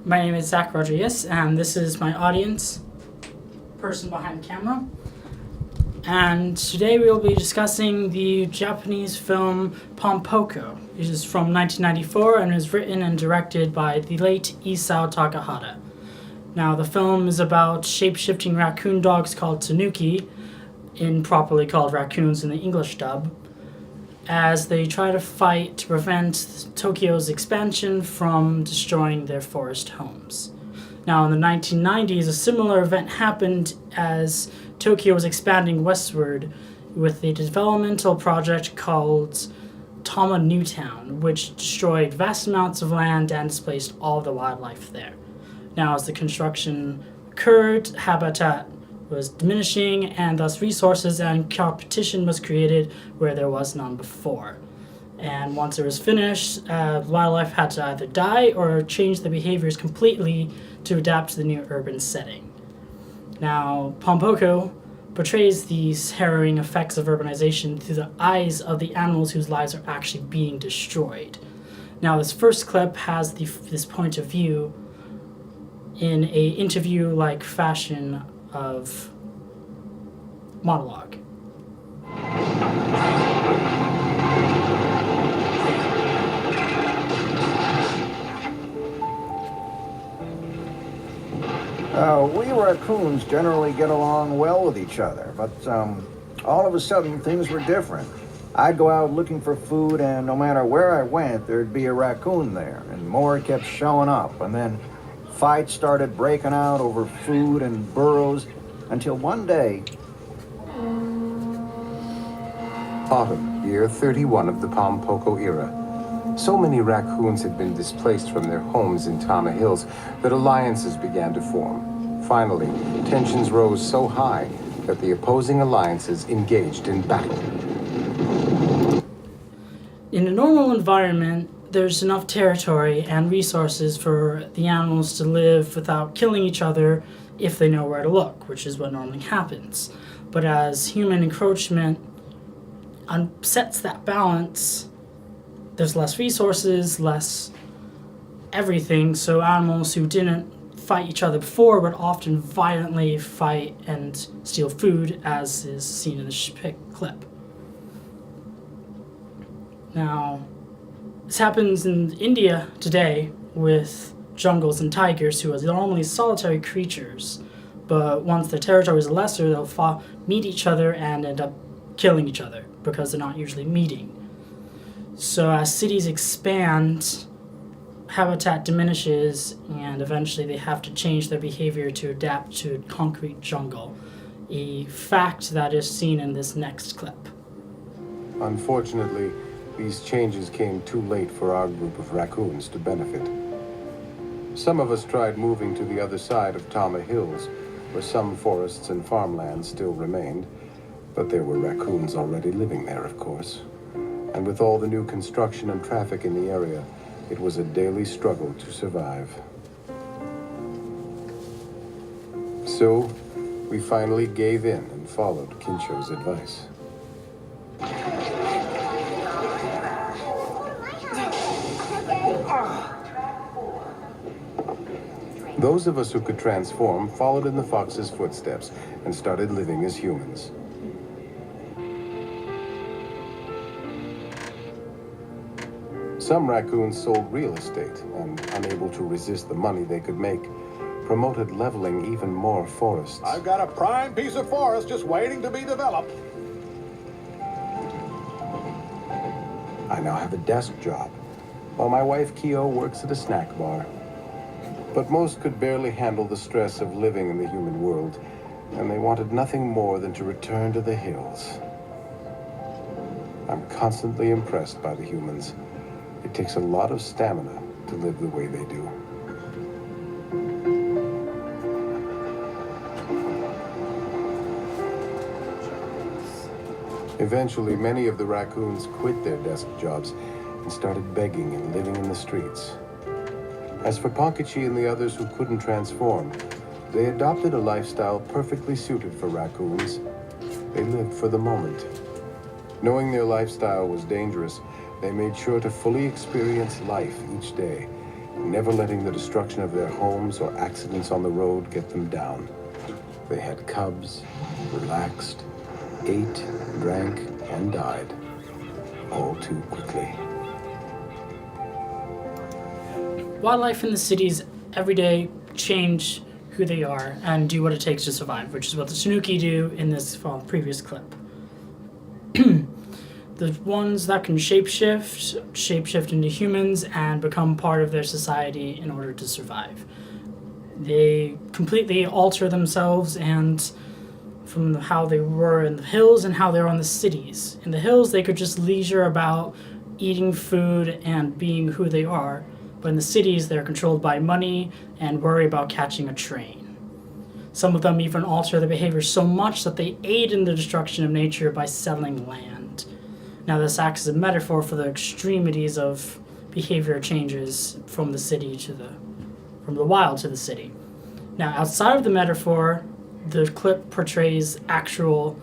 My name is Zach Rodriguez, and this is my audience, person behind the camera. And today we will be discussing the Japanese film Pom Poko. It is from 1994 and is written and directed by the late Isao Takahata. Now, the film is about shape-shifting raccoon dogs called tanuki, improperly called raccoons in the English dub, as they try to fight to prevent Tokyo's expansion from destroying their forest homes. Now, in the 1990s, a similar event happened as Tokyo was expanding westward with a developmental project called Tama Newtown, which destroyed vast amounts of land and displaced all of the wildlife there. Now, as the construction occurred, habitat was diminishing, and thus resources and competition was created where there was none before. And once it was finished, wildlife had to either die or change their behaviors completely to adapt to the new urban setting. Now, Pom Poko portrays these harrowing effects of urbanization through the eyes of the animals whose lives are actually being destroyed. Now, this first clip has this point of view in a interview-like fashion of monologue. We raccoons generally get along well with each other, but all of a sudden things were different. I'd go out looking for food, and no matter where I went, there'd be a raccoon there, and more kept showing up, and then fights started breaking out over food and burrows, until one day... Autumn, year 31 of the Pom Poko era. So many raccoons had been displaced from their homes in Tama Hills that alliances began to form. Finally, tensions rose so high that the opposing alliances engaged in battle. In a normal environment, there's enough territory and resources for the animals to live without killing each other if they know where to look, which is what normally happens. But as human encroachment upsets that balance, there's less resources, less everything, so animals who didn't fight each other before would often violently fight and steal food, as is seen in the clip. Now, this happens in India today with jungles and tigers, who are normally solitary creatures, but once their territory is lesser, they'll meet each other and end up killing each other because they're not usually meeting. So as cities expand, habitat diminishes, and eventually they have to change their behavior to adapt to a concrete jungle, a fact that is seen in this next clip. Unfortunately, these changes came too late for our group of raccoons to benefit. Some of us tried moving to the other side of Tama Hills, where some forests and farmlands still remained, but there were raccoons already living there, of course. And with all the new construction and traffic in the area, it was a daily struggle to survive. So, we finally gave in and followed Kincho's advice. Those of us who could transform followed in the fox's footsteps and started living as humans. Some raccoons sold real estate and, unable to resist the money they could make, promoted leveling even more forests. I've got a prime piece of forest just waiting to be developed. I now have a desk job, while my wife Kyo works at a snack bar. But most could barely handle the stress of living in the human world, and they wanted nothing more than to return to the hills. I'm constantly impressed by the humans. It takes a lot of stamina to live the way they do. Eventually, many of the raccoons quit their desk jobs and started begging and living in the streets. As for Ponkichi and the others who couldn't transform, they adopted a lifestyle perfectly suited for raccoons. They lived for the moment. Knowing their lifestyle was dangerous, they made sure to fully experience life each day never letting the destruction of their homes or accidents on the road get them down. They had cubs, relaxed, ate, drank, and died, all too quickly. Wildlife in the cities every day change who they are and do what it takes to survive, which is what the Tanuki do in this previous clip. The ones that can shapeshift into humans and become part of their society in order to survive. They completely alter themselves and from how they were in the hills and how they were in the cities. In the hills, they could just leisure about eating food and being who they are, but in the cities, they're controlled by money and worry about catching a train. Some of them even alter their behavior so much that they aid in the destruction of nature by selling land. Now, this acts as a metaphor for the extremities of behavior changes from the city from the wild to the city. Now, outside of the metaphor, the clip portrays actual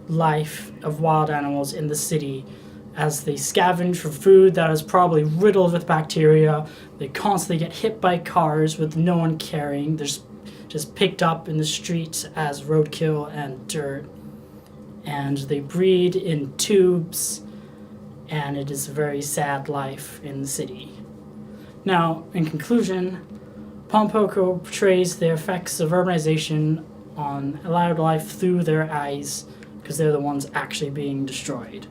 life of wild animals in the city as they scavenge for food that is probably riddled with bacteria. They constantly get hit by cars with no one caring. They're just picked up in the streets as roadkill and dirt. And they breed in tubes, and it is a very sad life in the city. Now, in conclusion, Pom Poko portrays the effects of urbanization on wildlife through their eyes, because they're the ones actually being destroyed.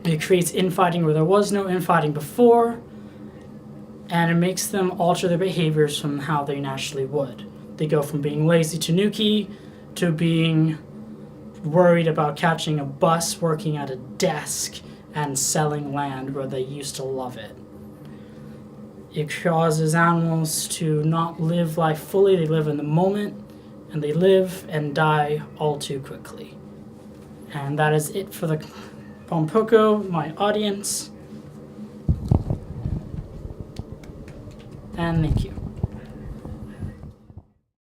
It creates infighting where there was no infighting before, and it makes them alter their behaviors from how they naturally would. They go from being lazy Tanuki to being worried about catching a bus, working at a desk, and selling land where they used to love it. It causes animals to not live life fully. They live in the moment, and they live and die all too quickly. And that is it for the Pom Poko, my audience. And thank you.